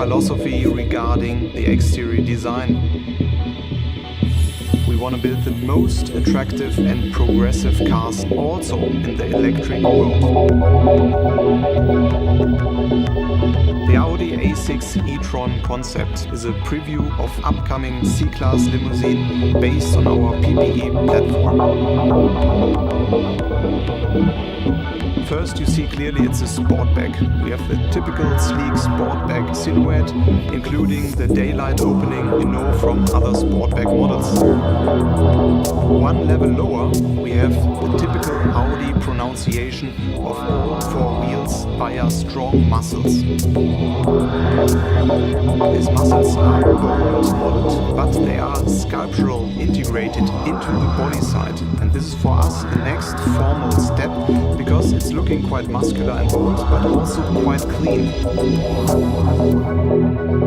philosophy regarding the exterior design. We want to build the most attractive and progressive cars also in the electric world. The Audi A6 e-Tron concept is a preview of upcoming C-Class limousine based on our PPE platform. First, you see clearly it's a sportback. We have the typical sleek sportback silhouette, including the daylight opening you know from other sportback models. One level lower, we have the typical Audi pronunciation of all four wheels via strong muscles. These muscles are bold modeled, but they are sculptural, integrated into the body side. And this is for us the next formal step, because it's looking quite muscular and bold, but also quite clean.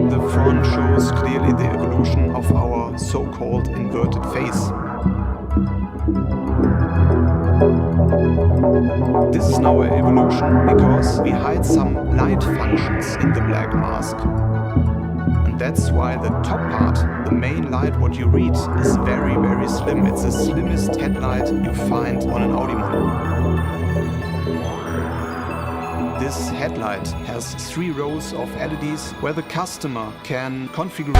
The front shows clearly the evolution of our so-called inverted face. This is now an evolution because we hide some light functions in the black mask. And that's why the top part, the main light what you read, is very, very slim. It's the slimmest headlight you find on an Audi model. This headlight has 3 rows of LEDs where the customer can configure